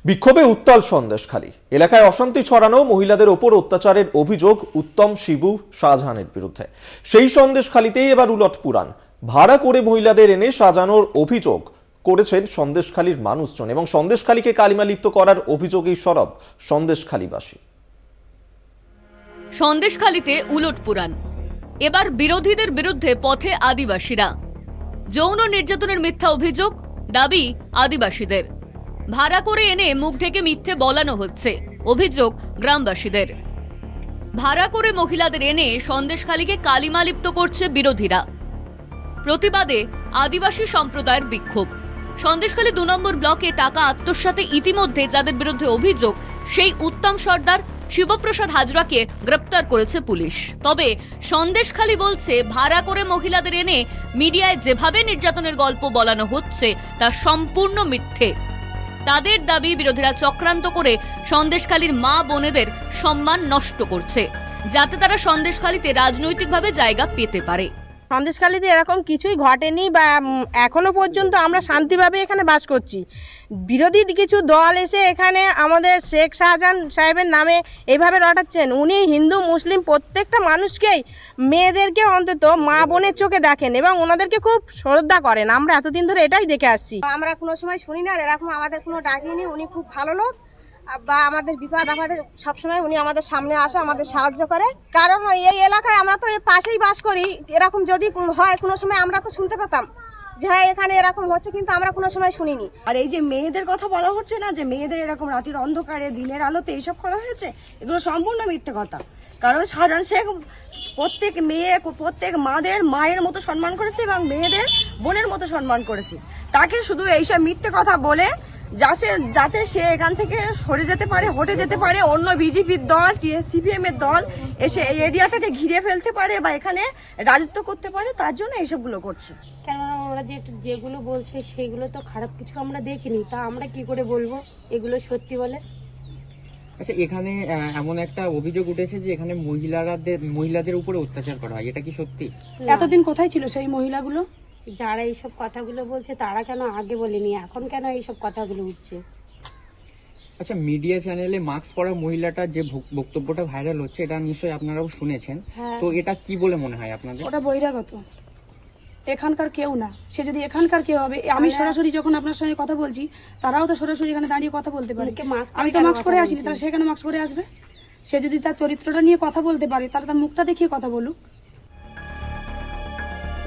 বিক্ষোভে উত্তাল সন্দেশখালী এলাকায় অশান্তি ছড়ানো, মহিলাদের ওপর অত্যাচারের অভিযোগ উত্তম শিবু শাহজাহানের বিরুদ্ধে। সেই সন্দেশখালীতেই এবার উলট পুরাণ। ভাড়া করে মহিলাদের এনে সাজানোর অভিযোগ করেছেন সন্দেশখালীর মানুষজন এবং সন্দেশখালীকে কালিমালিপ্ত করার অভিযোগেই সরব সন্দেশখালীবাসী। সন্দেশখালীতে উলট পুরাণ। এবার বিরোধীদের বিরুদ্ধে পথে আদিবাসীরা। যৌন নির্যাতনের মিথ্যা অভিযোগ, দাবি আদিবাসীদের। ভাড়া করে এনে মুখ ঢেকে মিথ্যে বলানো হচ্ছে, অভিযোগ গ্রামবাসীদের। ভাড়া করে মহিলাদের এনে সন্দেশখালীকে কালিমালিপ্ত করছে বিরোধীরা। প্রতিবাদে আদিবাসী সম্প্রদায়ের বিক্ষোভ। সন্দেশখালী ২ নম্বর ব্লকে টাকা আত্মসাতে ইতিমধ্যে যাদের বিরুদ্ধে অভিযোগ, সেই উত্তম সর্দার, শিবপ্রসাদ হাজরাকে গ্রেপ্তার করেছে পুলিশ। তবে সন্দেশখালী বলছে ভাড়া করে মহিলাদের এনে মিডিয়ায় যেভাবে নির্যাতনের গল্প বলানো হচ্ছে তা সম্পূর্ণ মিথ্যে। তাদের দাবি বিরোধীরা চক্রান্ত করে সন্দেশখালীর মা বোনেদের সম্মান নষ্ট করছে, যাতে তারা সন্দেশখালীতে রাজনৈতিকভাবে জায়গা পেতে পারে। সন্দেশখালীতে এরকম কিছুই ঘটেনি বা এখনো পর্যন্ত আমরা শান্তিভাবে এখানে বাস করছি। বিরোধী কিছু দল এসে এখানে আমাদের শেখ শাহজাহান সাহেবের নামে এইভাবে রটাচ্ছেন। উনি হিন্দু মুসলিম প্রত্যেকটা মানুষকেই, মেয়েদেরকে অন্তত মা বোনের চোখে দেখেন এবং ওনাদেরকে খুব শ্রদ্ধা করেন। আমরা এতদিন ধরে এটাই দেখে আসছি। আমরা কোনো সময় শুনি না এরকম আমাদের কোনো ডাকিনি। উনি খুব ভালো লোক বা আমাদের বিপদ আমাদের সবসময় উনি আমাদের সামনে আসে, আমাদের সাহায্য করে। কারণ এই এলাকায় আমরা তো পাশেই বাস করি। এরকম যদি হয় কোনো সময় আমরা তো শুনতে পেতাম যে হ্যাঁ এখানে এরকম হচ্ছে, কিন্তু আমরা কোনো সময় শুনিনি। আর এই যে মেয়েদের কথা বলা হচ্ছে না, যে মেয়েদের এরকম রাতের অন্ধকারে দিনের আলোতে এইসব করা হয়েছে, এগুলো সম্পূর্ণ মিথ্যে কথা। কারণ শাহজাহান শেখ প্রত্যেক মায়ের মতো সম্মান করেছে এবং মেয়েদের বোনের মতো সম্মান করেছে। তাকে শুধু এইসব মিথ্যে কথা বলে যাতে সে এখান থেকে সরে যেতে পারে, হটে যেতে পারে, অন্য বিজেপির দল, সিপিএম এর দল এসে এই এরিয়াটাকে ঘিরে ফেলতে পারে বা এখানে রাজত্ব করতে পারে, তার জন্য এইসবগুলো করছে। কেননা ওরা যেগুলো বলছে সেগুলো তো খারাপ কিছু আমরা দেখিনি, তা আমরা কি করে বলবো এগুলো সত্যি বলে? আচ্ছা, এখানে এমন একটা অভিযোগ উঠেছে যে এখানে মহিলাদের উপরে অত্যাচার করা হয়, এটা কি সত্যি? এতদিন কোথায় ছিল সেই মহিলাগুলো? যারা এইসব কথাগুলো বলছে তারা কেন আগে বলেনি, এখন কেন এইসব কথাগুলো উঠছে? আচ্ছা, মিডিয়া চ্যানেলে মাস্ক পরা মহিলাটা যে বক্তব্যটা ভাইরাল হচ্ছে, এটা নিশ্চয়ই আপনারাও শুনেছেন। তো এটা কি বলে মনে হয় আপনাদের? ওটা বহিরাগত, এখানকার কেউ না। সে যদি এখানকার কেউ হবে, আমি সরাসরি যখন আপনার সঙ্গে কথা বলছি তারাও তো সরাসরি এখানে দাঁড়িয়ে কথা বলতে পারে। আমি তো মাস্ক পরে আসিনি, তাহলে সেখানে মাস্ক পরে আসবে। সে যদি তার চরিত্রটা নিয়ে কথা বলতে পারে তাহলে তার মুখটা দেখিয়ে কথা বলুক।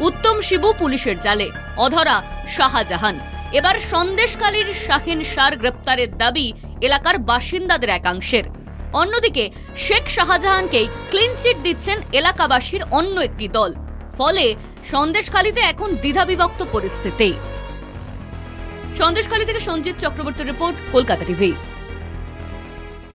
উত্তম শিবু পুলিশের জালে, অধরা শাহজাহান। এবার সন্দেশখালীর শাহিন শাহর গ্রেপ্তারের দাবি এলাকার বাসিন্দাদের একাংশের। অন্যদিকে শেখ শাহজাহানকেই ক্লিন চিট দিচ্ছেন এলাকাবাসীর অন্য একটি দল। ফলে সন্দেশখালীতে এখন দ্বিধাবিভক্ত পরিস্থিতি। সন্দেশখালী থেকে সঞ্জিত চক্রবর্তীর রিপোর্ট, কলকাতা টিভি।